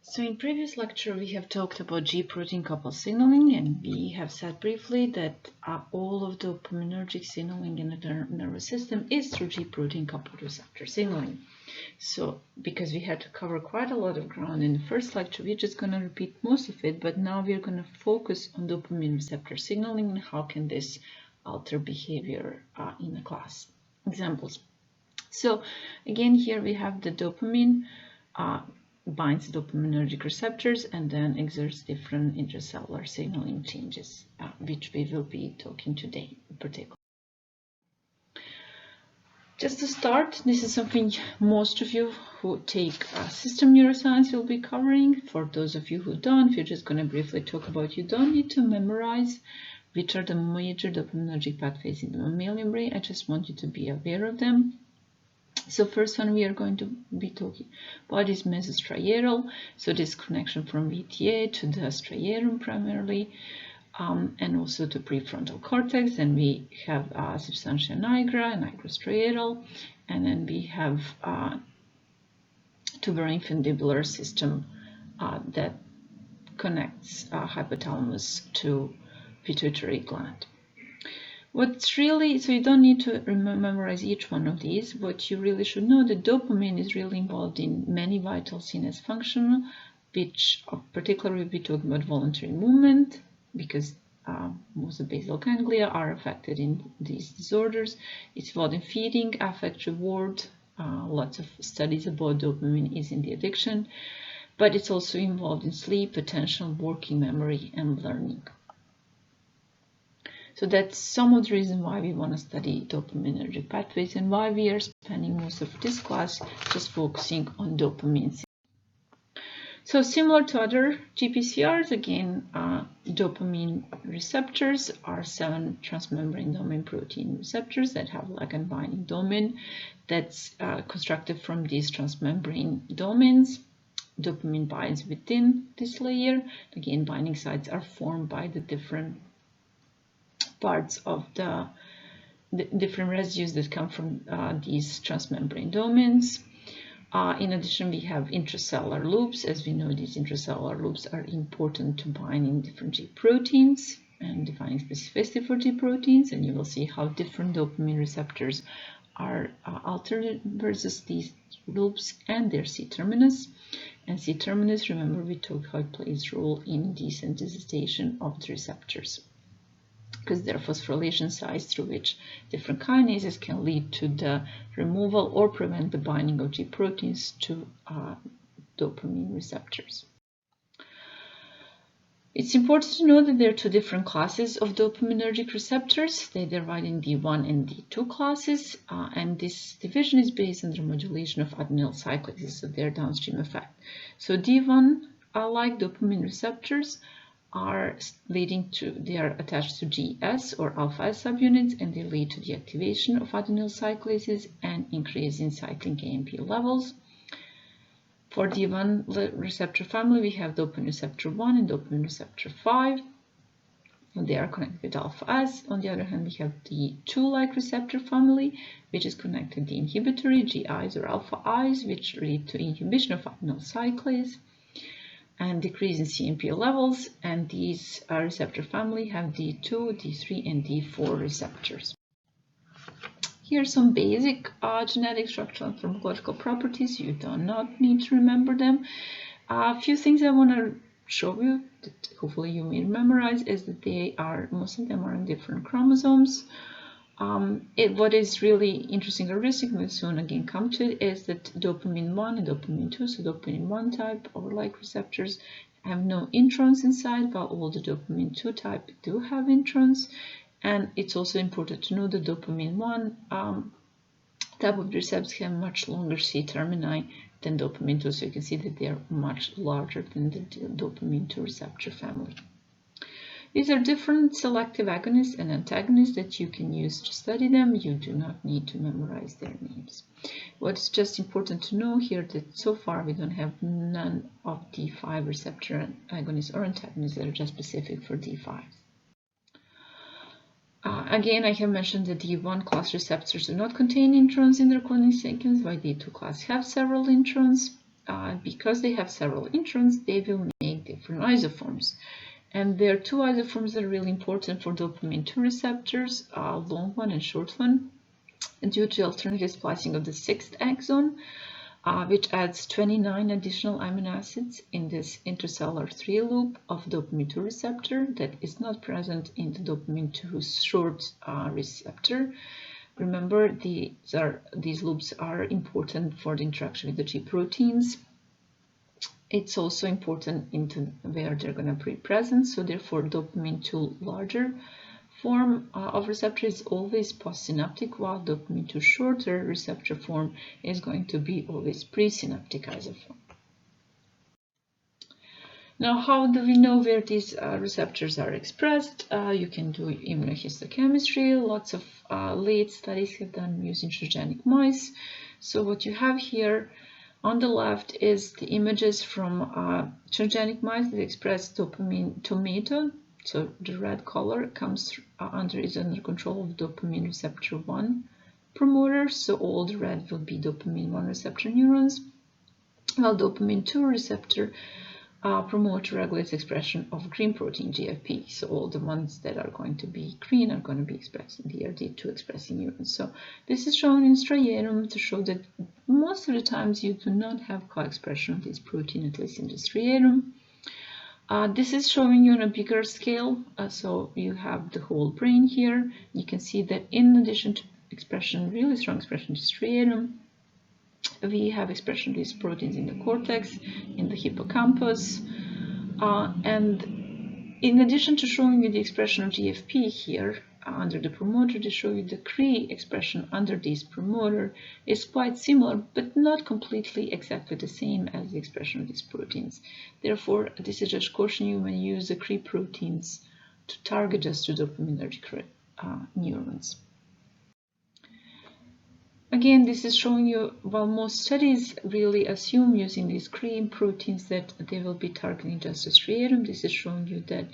So in previous lecture we have talked about G protein coupled signaling, and we have said briefly that all of dopaminergic signaling in the nervous system is through G protein coupled receptor signaling. So because we had to cover quite a lot of ground in the first lecture, we're just going to repeat most of it, but now we're going to focus on dopamine receptor signaling and how can this alter behavior in a class. Examples. So again, here we have the dopamine binds dopaminergic receptors and then exerts different intracellular signaling changes, which we will be talking today in particular. Just to start, this is something most of you who take system neuroscience will be covering. For those of you who don't, we're just going to briefly talk about. You don't need to memorize which are the major dopaminergic pathways in the mammalian brain. I just want you to be aware of them. So first one we are going to be talking about is mesostriatal. So this connection from VTA to the striatum primarily, and also to prefrontal cortex. Then we have substantia nigra and nigrostriatal, and then we have tuberoinfundibular system that connects hypothalamus to pituitary gland. What's really, so you don't need to memorize each one of these. What you really should know, that dopamine is really involved in many vital CNS functions, which particularly we talk about voluntary movement, because most of the basal ganglia are affected in these disorders. It's involved in feeding, affect, reward. Lots of studies about dopamine is in the addiction, but it's also involved in sleep, attention, working memory, and learning. So that's some of the reason why we want to study dopaminergic pathways and why we are spending most of this class just focusing on dopamine. So similar to other GPCRs, again, dopamine receptors are 7 transmembrane domain protein receptors that have ligand binding domain that's constructed from these transmembrane domains. Dopamine binds within this layer. Again, binding sites are formed by the different parts of the different residues that come from these transmembrane domains. In addition, we have intracellular loops. As we know, these intracellular loops are important to binding different G proteins and defining specificity for G proteins, and you will see how different dopamine receptors are altered versus these loops and their C-terminus. And C-terminus, remember we talked how it plays a role in desensitization of the receptors, because there are phosphorylation sites through which different kinases can lead to the removal or prevent the binding of G proteins to dopamine receptors. It's important to know that there are 2 different classes of dopaminergic receptors. They divide in D1 and D2 classes, and this division is based on the modulation of adenyl cyclases, so their downstream effect. So D1 like dopamine receptors are they are attached to GS or alpha S subunits, and they lead to the activation of adenyl cyclases and increase in cyclic AMP levels. For D1 receptor family, we have dopamine receptor 1 and dopamine receptor 5. They are connected with alpha S. On the other hand, we have the D2-like receptor family, which is connected to the inhibitory GIs or alpha Is, which lead to inhibition of adenyl cyclase and decrease in CMP levels, and these receptor family have D2, D3, and D4 receptors. Here are some basic genetic, structural, and pharmacological properties. You do not need to remember them. A few things I want to show you that hopefully you may memorize is that most of them are on different chromosomes. What is really interesting characteristic, we'll soon again come to it, is that dopamine 1 and dopamine 2, so dopamine 1 type or like receptors have no introns inside, while all the dopamine 2 type do have introns. And it's also important to know that dopamine 1 type of receptors have much longer C-termini than dopamine 2, so you can see that they are much larger than the dopamine 2 receptor family. These are different selective agonists and antagonists that you can use to study them. You do not need to memorize their names. What's just important to know here that so far we don't have none of D5 receptor agonists or antagonists that are just specific for D5. Again, I have mentioned that D1 class receptors do not contain introns in their cloning sequence, while D2 class have several introns. because they have several introns, they will make different isoforms. And there are two isoforms that are really important for dopamine 2 receptors, long one and short one, due to alternative splicing of the 6th exon, which adds 29 additional amino acids in this intercellular 3 loop of dopamine 2 receptor that is not present in the dopamine 2 short receptor. Remember, these loops are important for the interaction with the G proteins. It's also important into where they're going to be present, so therefore dopamine 2 larger form of receptor is always postsynaptic, while dopamine 2 shorter receptor form is going to be always presynaptic isoform. Now, how do we know where these receptors are expressed? You can do immunohistochemistry. Lots of late studies have done using transgenic mice. So what you have here on the left is the images from transgenic mice that express dopamine tomato. So the red color comes is under control of dopamine receptor 1 promoter. So all the red will be dopamine 1 receptor neurons, while dopamine 2 receptor promoter regulates expression of green protein GFP. So all the ones that are going to be green are going to be expressed in the DRD2 expressing neurons. So this is shown in striatum to show that most of the times you do not have co-expression of this protein, at least in the striatum. This is showing you on a bigger scale, so you have the whole brain here. You can see that in addition to expression, really strong expression in the striatum, we have expression of these proteins in the cortex, in the hippocampus, and in addition to showing you the expression of GFP here under the promoter, to show you the Cre expression under this promoter is quite similar, but not completely exactly the same as the expression of these proteins. Therefore, this is just caution you when you use the Cre proteins to target just to dopaminergic neurons. Again, this is showing you, while most studies really assume using these Cre proteins that they will be targeting just the striatum, this is showing you that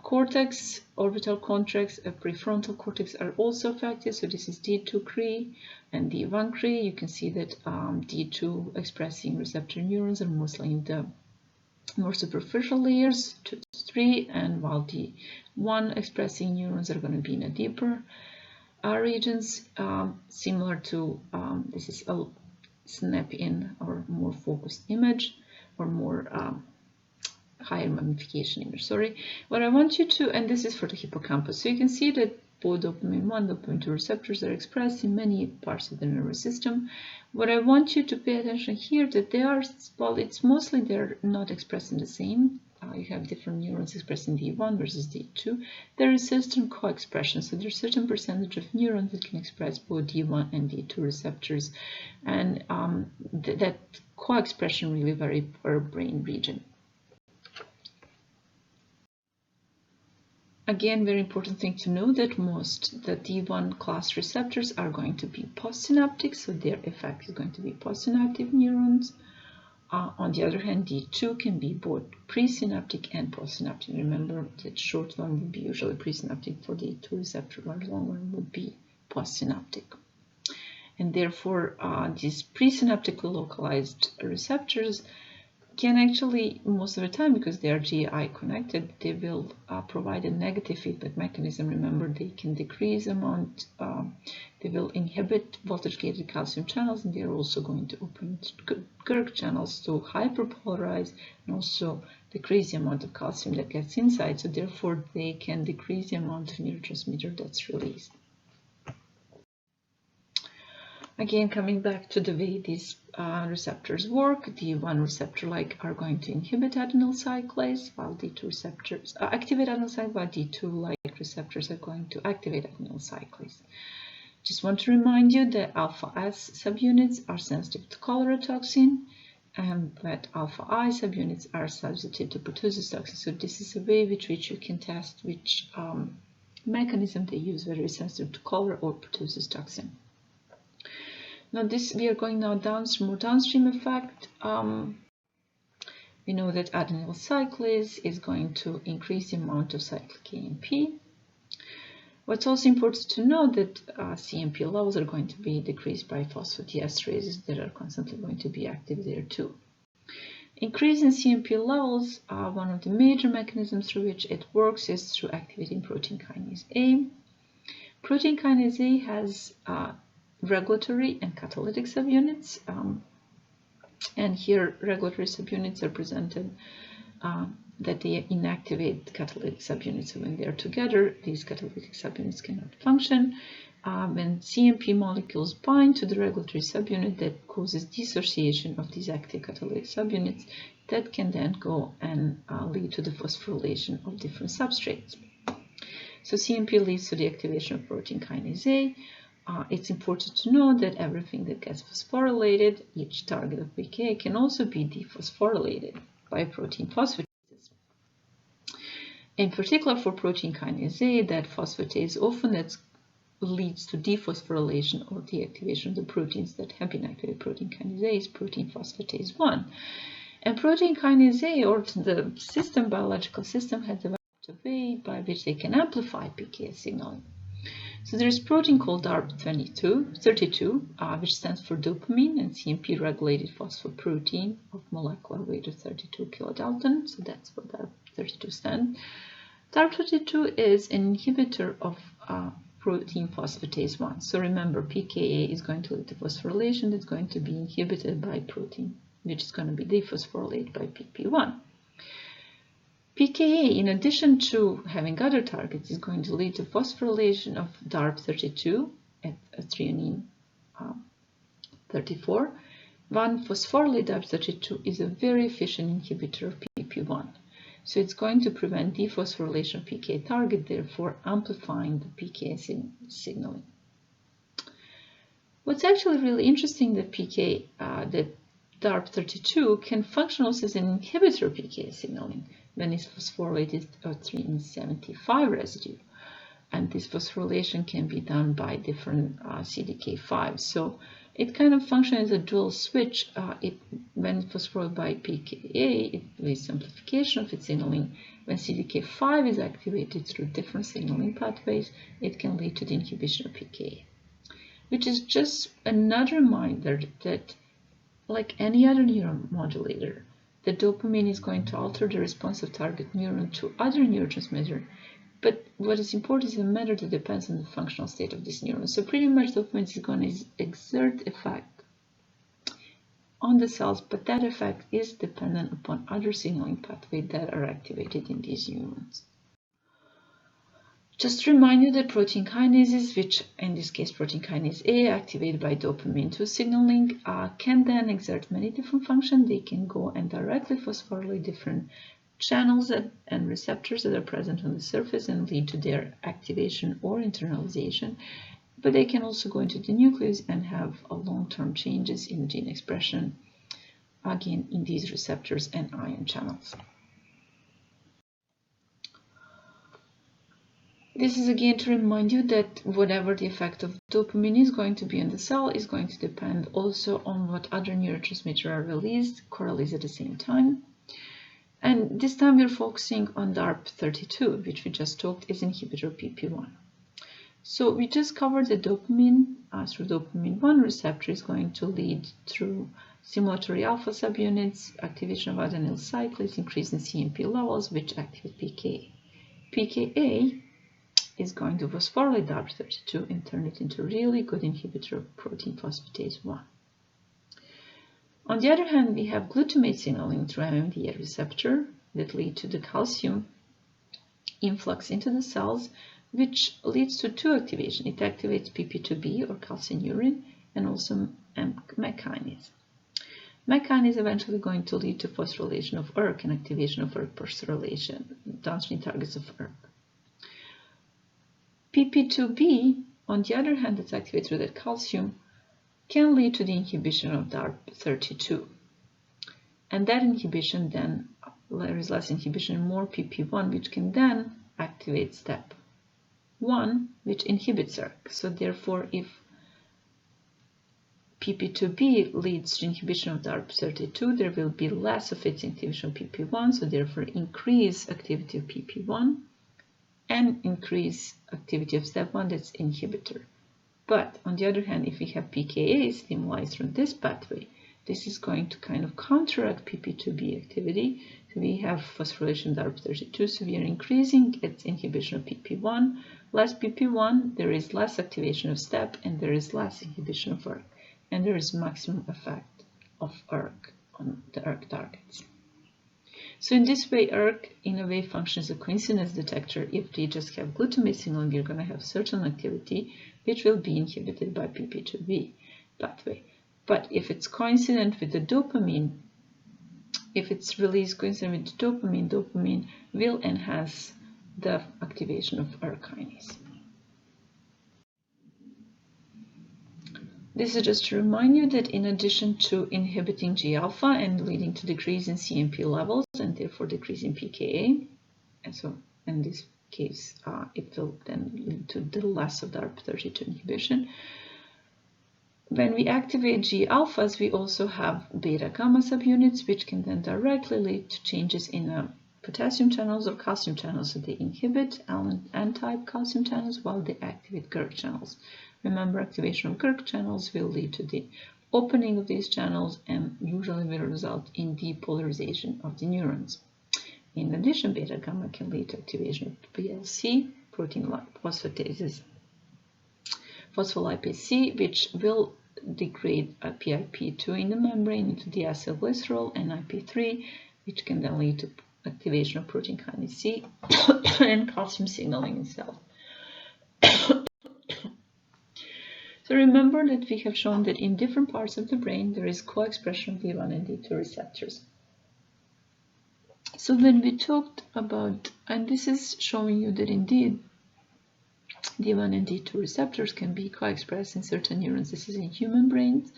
cortex, orbital cortex, prefrontal cortex are also affected. So this is D2 Cre and D1 Cre. You can see that D2 expressing receptor neurons are mostly in the more superficial layers, 2 to 3, and while D1 expressing neurons are going to be in a deeper regions, similar to this is a snap-in or more focused image, or more higher magnification image. Sorry. What I want you to, and this is for the hippocampus, so you can see that both dopamine 1 and dopamine 2 receptors are expressed in many parts of the nervous system. What I want you to pay attention here that they are, well, it's mostly they're not expressed in the same. You have different neurons expressing D1 versus D2. There is certain co-expression, so there's a certain percentage of neurons that can express both D1 and D2 receptors, and that co-expression really varies per brain region. Again, very important thing to know that most the D1 class receptors are going to be postsynaptic, so their effect is going to be postsynaptic neurons. On the other hand, D2 can be both presynaptic and postsynaptic. Remember that short one would be usually presynaptic for D2 receptor, while long one would be postsynaptic. And therefore, these presynaptically localized receptors can actually, most of the time, because they are GI connected, they will provide a negative feedback mechanism. Remember, they can decrease amount, they will inhibit voltage-gated calcium channels, and they are also going to open Kirk channels to hyperpolarize and also decrease the amount of calcium that gets inside. So therefore, they can decrease the amount of neurotransmitter that's released. Again, coming back to the way these receptors work, D1 receptor are going to inhibit adenyl cyclase, while D2 receptors activate adenyl cyclase, while D2 receptors are going to activate adenyl cyclase. Just want to remind you that alpha S subunits are sensitive to cholera toxin, and that alpha I subunits are sensitive to pertussis toxin. So this is a way with which you can test which mechanism they use, whether it's sensitive to cholera or pertussis toxin. Now we are going now more downstream effect. We know that adenyl cyclase is going to increase the amount of cyclic AMP. What's also important to know that CMP levels are going to be decreased by phosphodiesterases that are constantly going to be active there too. Increase in CMP levels, one of the major mechanisms through which it works is through activating protein kinase A. Protein kinase A has regulatory and catalytic subunits, and here regulatory subunits are presented that they inactivate catalytic subunits. So when they're together, these catalytic subunits cannot function. When CMP molecules bind to the regulatory subunit, that causes dissociation of these active catalytic subunits that can then go and lead to the phosphorylation of different substrates. So CMP leads to the activation of protein kinase A. It's important to know that everything that gets phosphorylated, each target of PKA, can also be dephosphorylated by protein phosphatases. In particular, for protein kinase A, that phosphatase often leads to dephosphorylation or deactivation of the proteins that have been activated. Protein kinase A is protein phosphatase 1. And protein kinase A, or the biological system, has developed a way by which they can amplify PKA signaling. So there is protein called DARP32, which stands for dopamine and CMP regulated phosphoprotein of molecular weight of 32 kilodalton. So that's what DARP32 stands. DARP32 is an inhibitor of protein phosphatase 1. So remember, PKA is going to lead to phosphorylation that's going to be inhibited by protein, which is going to be dephosphorylated by PP1. PKA, in addition to having other targets, is going to lead to phosphorylation of DARP32 at threonine 34. 1-phosphorylated DARP32 is a very efficient inhibitor of PP1. So it's going to prevent dephosphorylation of PKA target, therefore amplifying the PKA signaling. What's actually really interesting that that DARP32 can function also as an inhibitor of PKA signaling when it's phosphorylated at 375 residue. And this phosphorylation can be done by different CDK5. So it kind of functions as a dual switch. When phosphorylated by PKA, it leads amplification of its signaling. When CDK5 is activated through different signaling pathways, it can lead to the inhibition of PKA, which is just another reminder that, like any other neuromodulator, the dopamine is going to alter the response of target neuron to other neurotransmitter. But what is important is a matter that depends on the functional state of this neuron. So pretty much dopamine is going to exert effect on the cells, but that effect is dependent upon other signaling pathways that are activated in these neurons. Just to remind you that protein kinases, which in this case protein kinase A, activated by dopamine 2 signaling, can then exert many different functions. They can go and directly phosphorylate different channels and receptors that are present on the surface and lead to their activation or internalization. But they can also go into the nucleus and have long-term changes in gene expression, again in these receptors and ion channels. This is again to remind you that whatever the effect of dopamine is going to be on the cell is going to depend also on what other neurotransmitters are released at the same time. And this time we're focusing on DARP32, which we just talked is inhibitor PP1. So we just covered the dopamine through dopamine 1 receptor is going to lead through stimulatory alpha subunits, activation of adenyl cyclase, increase in CMP levels, which activate PKA. PKA is going to phosphorylate DARP32 and turn it into a really good inhibitor of protein phosphatase 1. On the other hand, we have glutamate signaling through MMDA receptor that lead to the calcium influx into the cells, which leads to two activation. It activates PP2B or calcineurin and also MEK kinase. MEK kinase is eventually going to lead to phosphorylation of ERK and activation of ERK phosphorylation, downstream targets of ERK. PP2B, on the other hand, that's activated through that calcium, can lead to the inhibition of DARP32. And that inhibition then, there is less inhibition in more PP1, which can then activate step 1, which inhibits ERK. So therefore, if PP2B leads to inhibition of DARP32, there will be less of its inhibition of PP1, so therefore increase activity of PP1 and increase activity of step 1, that's inhibitor. But on the other hand, if we have PKA stimuli from this pathway, this is going to kind of counteract PP2B activity. So we have phosphorylation DARP32, so we are increasing its inhibition of PP1. Less PP1, there is less activation of STEP, and there is less inhibition of ERK. And there is maximum effect of ERK on the ERK targets. So in this way, ERK in a way functions as a coincidence detector. If we just have glutamate signaling, you're going to have certain activity which will be inhibited by PP2B pathway. But if it's coincident with the dopamine, if it's released coincident with the dopamine, dopamine will enhance the activation of ERK kinase. This is just to remind you that in addition to inhibiting G-alpha and leading to decrease in CMP levels and therefore decrease in pKa, and so in this case it will then lead to the loss of DARP32 inhibition. When we activate G-alphas, we also have beta-gamma subunits, which can then directly lead to changes in potassium channels or calcium channels. So they inhibit N-type calcium channels while they activate GERK channels. Remember, activation of GERK channels will lead to the opening of these channels and usually will result in depolarization of the neurons. In addition, beta-gamma can lead to activation of PLC, protein-like phosphatases, phospholipase C, which will degrade PIP2 in the membrane into deacylglycerol and IP3, which can then lead to activation of protein kinase C and calcium signaling in cells. So remember that we have shown that in different parts of the brain there is co-expression of D1 and D2 receptors. So when we talked about, and this is showing you that indeed D1 and D2 receptors can be co-expressed in certain neurons. This is in human brains,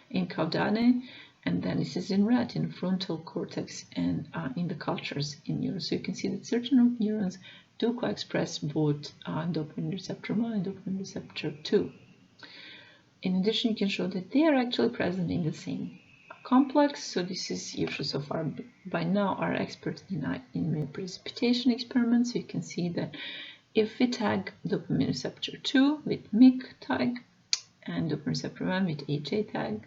in caudate, and then this is in rat, in frontal cortex, and in the cultures in neurons. So you can see that certain neurons do co-express both dopamine receptor 1 and dopamine receptor 2. In addition, you can show that they are actually present in the same complex. So this is usually so far by now our expert in precipitation experiments. So you can see that if we tag dopamine receptor 2 with MYC tag and dopamine receptor 1 with HA tag,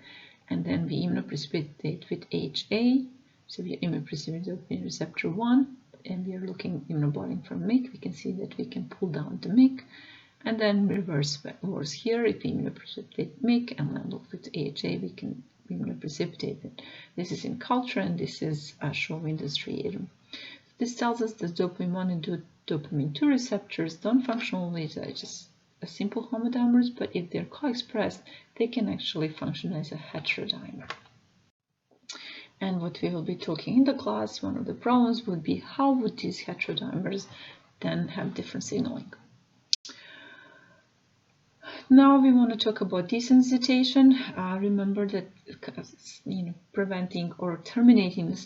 and then we immunoprecipitate with HA, so we immunoprecipitate dopamine receptor 1, and we are looking immunoblotting for MYC, we can see that we can pull down the MYC, and then reverse course here. If we immunoprecipitate MYC and then look at AHA, we can immunoprecipitate it. This is in culture, and this is shown in the striatum. This tells us that dopamine 1 and dopamine 2 receptors don't function only as just a simple homodimers, but if they're co-expressed, they can actually function as a heterodimer. And what we will be talking in the class, one of the problems would be how would these heterodimers then have different signaling. Now we want to talk about desensitization. Remember that preventing or terminating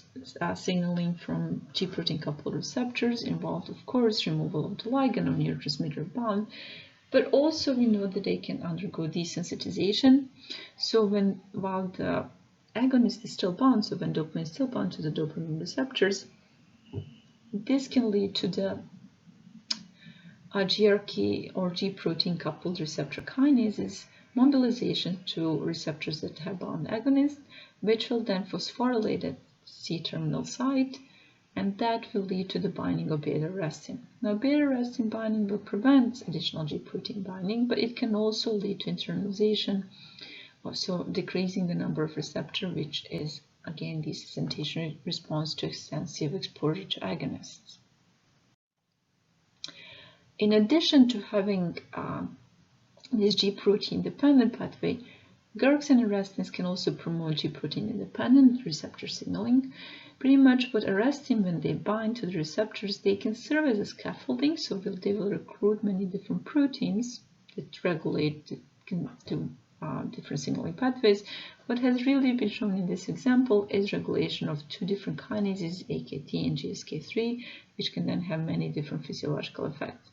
signaling from G protein coupled receptors involved, of course, removal of the ligand or neurotransmitter bound, but also we know that they can undergo desensitization. So while the agonist is still bound, so when dopamine is still bound to the dopamine receptors, this can lead to the GRK or G protein coupled receptor kinases mobilization to receptors that have bound agonists, which will then phosphorylate at C-terminal site, and that will lead to the binding of beta-arrestin. Now, beta-arrestin binding will prevent additional G protein binding, but it can also lead to internalization, also decreasing the number of receptors, which is, again, desensitization response to extensive exposure to agonists. In addition to having this G protein dependent pathway, GERKs and arrestins can also promote G protein independent receptor signaling. Pretty much what arrestin, when they bind to the receptors, they can serve as a scaffolding, so they will recruit many different proteins that regulate, can do different signaling pathways. What has really been shown in this example is regulation of two different kinases, AKT and GSK3, which can then have many different physiological effects.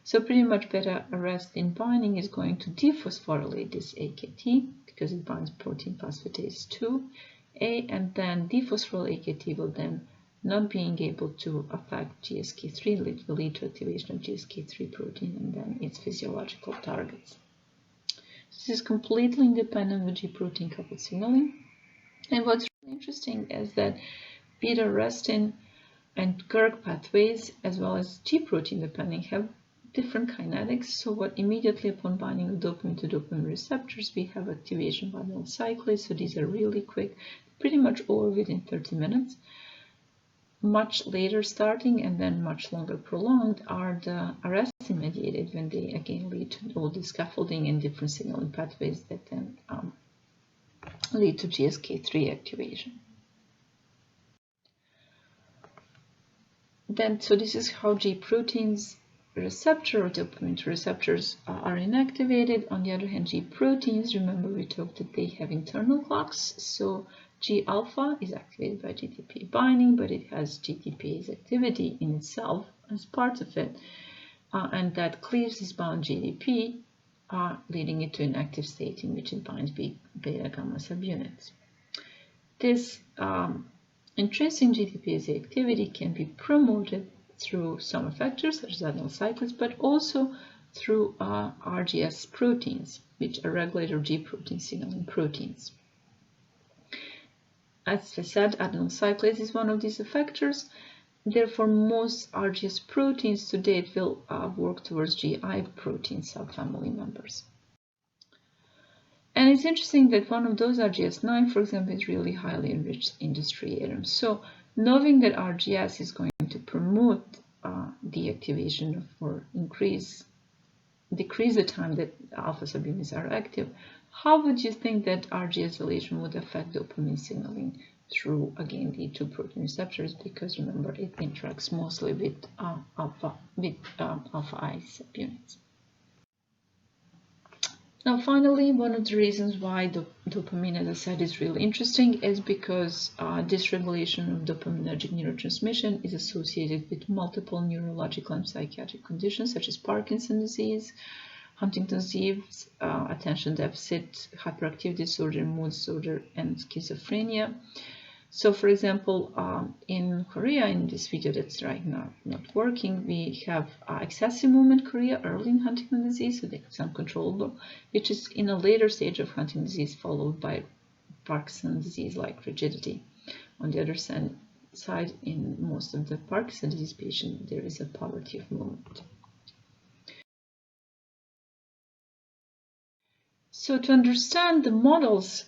So pretty much beta-arrestin binding is going to dephosphorylate this AKT because it binds protein phosphatase 2A, and then dephosphorylate AKT will then not being able to affect GSK3, it will lead to activation of GSK3 protein and then its physiological targets. This is completely independent of G protein coupled signaling. And what's really interesting is that beta-arrestin and KERG pathways, as well as G protein depending, have different kinetics. So what immediately upon binding of dopamine to dopamine receptors, we have activation by adenyl cyclase. So these are really quick, pretty much over within 30 minutes. Much later starting and then much longer prolonged are the arrestin mediated, when they again lead to all the scaffolding and different signaling pathways that then lead to GSK3 activation. Then, so this is how G proteins receptor or dopamine receptors are inactivated. On the other hand, G proteins, remember we talked that they have internal clocks. So G alpha is activated by GTP binding, but it has GTPase activity in itself as part of it, and that cleaves this bound GDP, leading it to an active state in which it binds beta gamma subunits. This intrinsic GTPase activity can be promoted through some effectors such as adenyl cyclase, but also through RGS proteins, which are regulator G protein signaling proteins. As I said, adenyl cyclase is one of these effectors. Therefore, most RGS proteins to date will work towards GI protein subfamily members. And it's interesting that one of those, RGS9, for example, is really highly enriched in the striatum. So knowing that RGS is going to promote the activation or decrease the time that alpha subunits are active, how would you think that RGS deletion would affect dopamine signaling through, again, the two protein receptors? Because remember, it interacts mostly with alpha I subunits. Now, finally, one of the reasons why dopamine, as I said, is really interesting is because dysregulation of dopaminergic neurotransmission is associated with multiple neurological and psychiatric conditions such as Parkinson's disease, Huntington's disease, attention deficit, hyperactivity disorder, mood disorder, and schizophrenia. So, for example, in Korea, in this video that's right now not working, we have excessive movement chorea early in Huntington's disease, so it's uncontrollable, which is in a later stage of Huntington's disease, followed by Parkinson's disease-like rigidity. On the other side, in most of the Parkinson's disease patients, there is a poverty of movement. So to understand the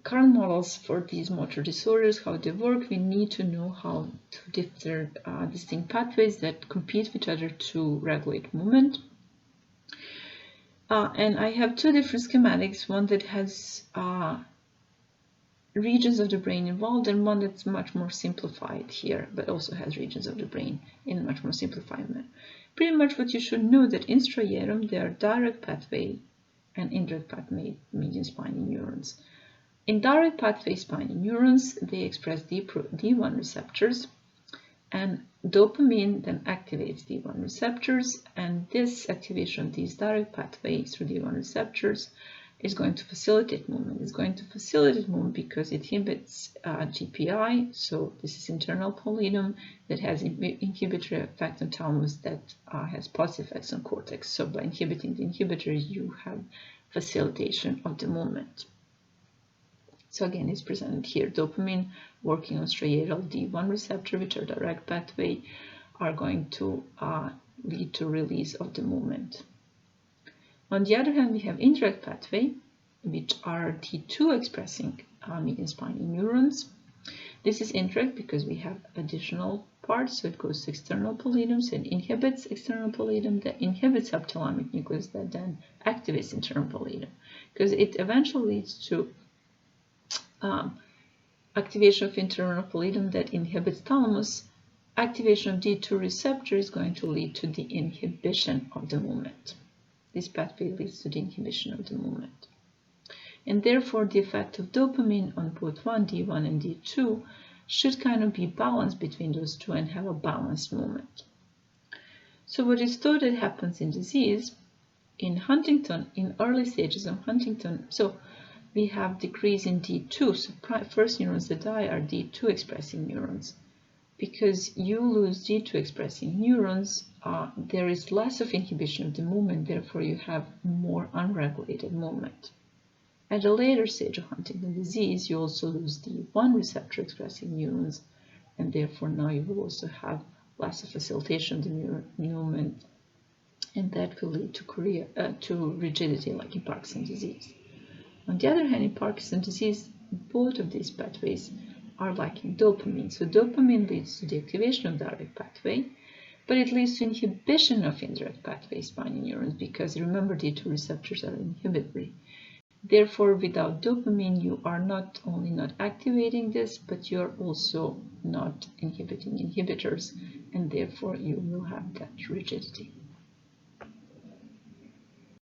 current models for these motor disorders, how they work, we need to know how two different distinct pathways that compete with each other to regulate movement. And I have two different schematics, one that has regions of the brain involved and one that's much more simplified here, but also has regions of the brain in a much more simplified manner. Pretty much what you should know that in striatum there are direct pathway and indirect pathway median spiny neurons. In direct pathway spiny neurons, they express D1 receptors, and dopamine then activates D1 receptors, and this activation of these direct pathways through D1 receptors is going to facilitate movement. It's going to facilitate movement because it inhibits GPI, so this is internal pallidum that has inhibitory effect on thalamus that has positive effects on cortex. So by inhibiting the inhibitors, you have facilitation of the movement. So again, it's presented here. Dopamine working on striatal D1 receptor, which are direct pathway, are going to lead to release of the movement. On the other hand, we have indirect pathway, which are D2 expressing median spiny neurons. This is indirect because we have additional parts, so it goes to external pallidum, so it inhibits external pallidum, that inhibits subthalamic nucleus, that then activates internal pallidum, because it eventually leads to activation of internal pallidum that inhibits thalamus. Activation of D2 receptor is going to lead to the inhibition of the movement. This pathway leads to the inhibition of the movement. And therefore, the effect of dopamine on both D1 and D2 should kind of be balanced between those two and have a balanced movement. So what is thought that happens in disease, in Huntington, in early stages of Huntington, so we have decrease in D2, so first neurons that die are D2 expressing neurons. Because you lose D2 expressing neurons, there is less of inhibition of the movement, therefore you have more unregulated movement. At a later stage of Huntington disease, you also lose the 1 receptor expressing neurons, and therefore now you will also have less facilitation of the neuron movement, and that will lead to rigidity, like in Parkinson's disease. On the other hand, in Parkinson's disease, both of these pathways are lacking dopamine. So dopamine leads to the activation of direct pathway, but it leads to inhibition of indirect pathways binding neurons, because remember, the 2 receptors are inhibitory. Therefore, without dopamine, you are not only not activating this, but you're also not inhibiting inhibitors, and therefore you will have that rigidity.